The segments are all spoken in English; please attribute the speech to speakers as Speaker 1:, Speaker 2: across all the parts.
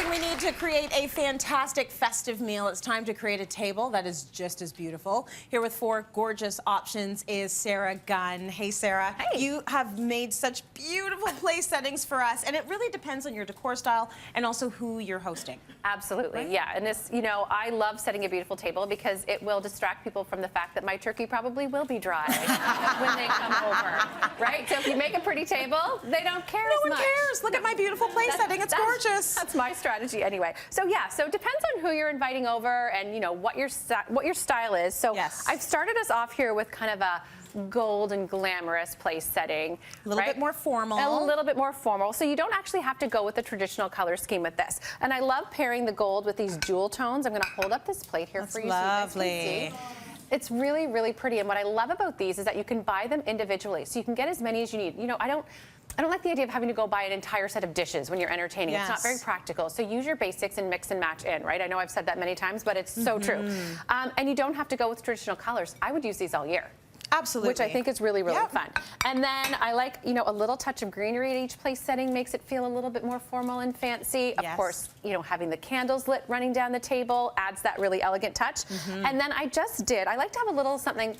Speaker 1: we need to create a fantastic festive meal, it's time to create a table that is just as beautiful. Here with 4 gorgeous options is Sarah Gunn. Hey, Sarah.
Speaker 2: Hey.
Speaker 1: You have made such beautiful place settings for us, and it really depends on your decor style and also who you're hosting.
Speaker 2: Absolutely,
Speaker 1: Right?
Speaker 2: yeah. And this, you know, I love setting a beautiful table because it will distract people from the fact that my turkey probably will be dry when they come over, right? So if you make a pretty table, they don't care as
Speaker 1: No
Speaker 2: much.
Speaker 1: one cares. Look at my beautiful place setting. It's gorgeous.
Speaker 2: That's my strategy anyway. So yeah, so it depends on who you're inviting over and, you know, what your style is. So
Speaker 1: Yes.
Speaker 2: I've started us off here with kind of a gold and glamorous place setting.
Speaker 1: A little bit more formal.
Speaker 2: A little bit more formal. So you don't actually have to go with the traditional color scheme with this. And I love pairing the gold with these jewel tones. I'm going to hold up this plate here for you.
Speaker 1: Lovely.
Speaker 2: So you guys can see. It's really, really pretty. And what I love about these is that you can buy them individually. So you can get as many as you need. You know, I don't like the idea of having to go buy an entire set of dishes when you're entertaining.
Speaker 1: Yes.
Speaker 2: It's not very practical. So use your basics and mix and match in, right? I know I've said that many times, but it's so true. And you don't have to go with traditional colors. I would use these all year.
Speaker 1: Absolutely.
Speaker 2: Which I think is really, really fun. And then I like, you know, a little touch of greenery at each place setting makes it feel a little bit more formal and fancy. Of course, you know, having the candles lit running down the table adds that really elegant touch. And then I like to have a little something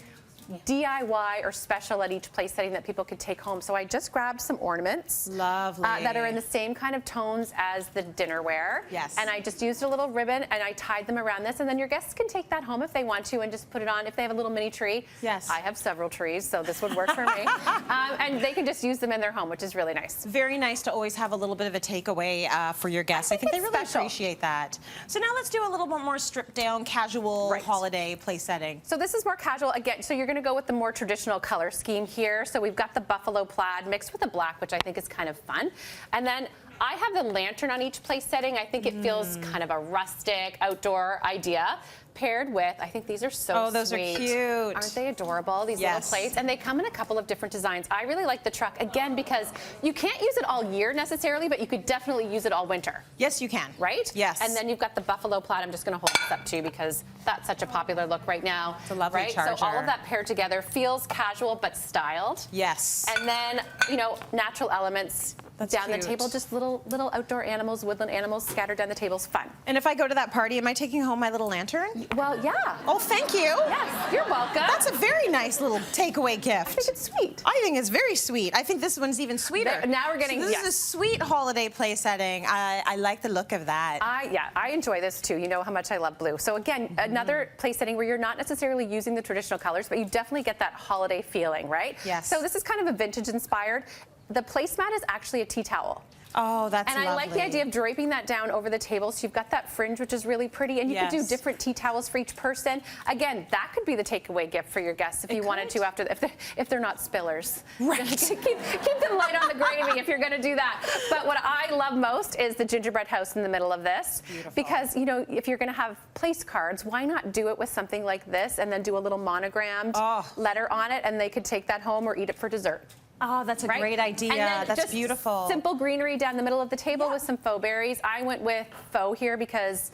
Speaker 2: DIY or special at each place setting that people could take home. So I just grabbed some ornaments.
Speaker 1: Lovely.
Speaker 2: That are in the same kind of tones as the dinnerware.
Speaker 1: Yes.
Speaker 2: And I just used a little ribbon and I tied them around this, and then your guests can take that home if they want to and just put it on if they have a little mini tree.
Speaker 1: Yes.
Speaker 2: I have several trees, so this would work for me. And they can just use them in their home, which is really nice.
Speaker 1: Very nice to always have a little bit of a takeaway for your guests. I think they really appreciate that. So now let's do a little bit more stripped down, casual holiday place setting.
Speaker 2: So this is more casual. Again, so you're going to go with the more traditional color scheme here. So we've got the buffalo plaid mixed with a black, which I think is kind of fun. And then I have the lantern on each place setting. I think it feels kind of a rustic outdoor idea. Paired with, I think these are so sweet.
Speaker 1: Oh, those are cute.
Speaker 2: Aren't they adorable, these little plates? And they come in a couple of different designs. I really like the truck, again, because you can't use it all year necessarily, but you could definitely use it all winter.
Speaker 1: Yes, you can.
Speaker 2: Right?
Speaker 1: Yes.
Speaker 2: And then you've got the buffalo plaid. I'm just going to hold this up too because that's such a popular look right now.
Speaker 1: It's a lovely charger.
Speaker 2: So all of that paired together feels casual but styled.
Speaker 1: Yes.
Speaker 2: And then, you know, natural elements down the table, just little outdoor animals, woodland animals scattered down the table's fun.
Speaker 1: And if I go to that party, am I taking home my little lantern?
Speaker 2: Well, yeah.
Speaker 1: Oh, thank you.
Speaker 2: Yes, you're welcome.
Speaker 1: That's a very nice little takeaway gift.
Speaker 2: I think it's sweet.
Speaker 1: I think it's very sweet. I think this one's even sweeter.
Speaker 2: Now we're getting,
Speaker 1: so this is a sweet holiday place setting. I like the look of that.
Speaker 2: I enjoy this too. You know how much I love blue. So again, another place setting where you're not necessarily using the traditional colors, but you definitely get that holiday feeling, right?
Speaker 1: Yes.
Speaker 2: So this is kind of a vintage inspired. The placemat is actually a tea towel.
Speaker 1: Oh, that's lovely.
Speaker 2: And I like the idea of draping that down over the table. So you've got that fringe, which is really pretty. And you could do different tea towels for each person. Again, that could be the takeaway gift for your guests if you wanted to, after if they're not spillers.
Speaker 1: Right.
Speaker 2: keep them light on the gravy if you're going to do that. But what I love most is the gingerbread house in the middle of this.
Speaker 1: Beautiful.
Speaker 2: Because, you know, if you're going to have place cards, why not do it with something like this and then do a little monogrammed letter on it, and they could take that home or eat it for dessert.
Speaker 1: Oh, that's a great idea. That's
Speaker 2: just
Speaker 1: beautiful.
Speaker 2: Simple greenery down the middle of the table with some faux berries. I went with faux here because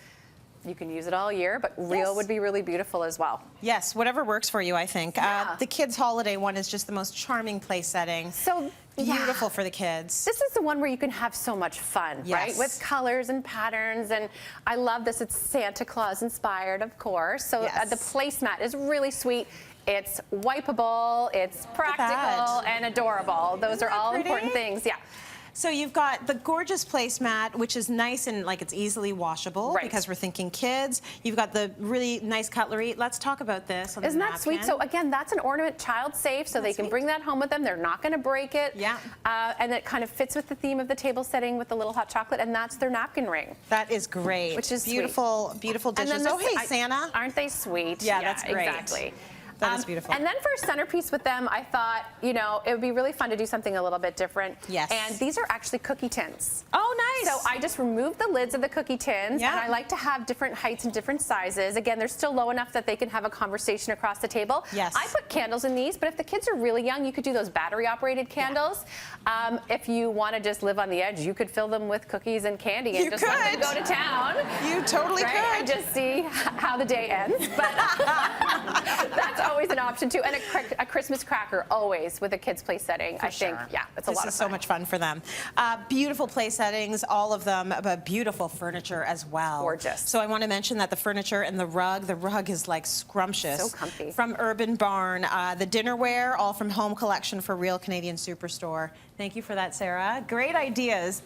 Speaker 2: you can use it all year, but real would be really beautiful as well.
Speaker 1: Yes, whatever works for you, I think.
Speaker 2: Yeah.
Speaker 1: The kids' holiday one is just the most charming place setting.
Speaker 2: So
Speaker 1: beautiful for the kids.
Speaker 2: This is the one where you can have so much fun, right? With colors and patterns, and I love this. It's Santa Claus inspired, of course. So the placemat is really sweet. It's wipeable, it's practical, and adorable. Those are all important things,
Speaker 1: So you've got the gorgeous placemat, which is nice and like it's easily washable because we're thinking kids. You've got the really nice cutlery. Let's talk about this.
Speaker 2: Isn't that sweet? So again, that's an ornament child safe, so they can bring that home with them. They're not going to break it.
Speaker 1: Yeah.
Speaker 2: And it kind of fits with the theme of the table setting with the little hot chocolate, and that's their napkin ring.
Speaker 1: That is great.
Speaker 2: Which is
Speaker 1: beautiful, beautiful dishes. Oh, hey, Santa.
Speaker 2: Aren't they sweet?
Speaker 1: Yeah, that's great.
Speaker 2: Exactly.
Speaker 1: That is beautiful.
Speaker 2: And then for a centerpiece with them, I thought, you know, it would be really fun to do something a little bit different.
Speaker 1: Yes.
Speaker 2: And these are actually cookie tins.
Speaker 1: Oh, nice.
Speaker 2: So I just removed the lids of the cookie tins, and I like to have different heights and different sizes. Again, they're still low enough that they can have a conversation across the table.
Speaker 1: Yes.
Speaker 2: I put candles in these, but if the kids are really young, you could do those battery-operated candles. If you want to just live on the edge, you could fill them with cookies and candy and just let them go to town.
Speaker 1: You totally could.
Speaker 2: And just see how the day ends. But that's always an option too. And a Christmas cracker always with a kids' place setting. I think, yeah, it's a lot of fun.
Speaker 1: This is so much fun for them. Beautiful place settings, all of them, but beautiful furniture as well.
Speaker 2: Gorgeous.
Speaker 1: So I want to mention that the furniture and the rug is like scrumptious.
Speaker 2: So comfy.
Speaker 1: From Urban Barn. The dinnerware, all from Home Collection for Real Canadian Superstore. Thank you for that, Sarah. Great ideas.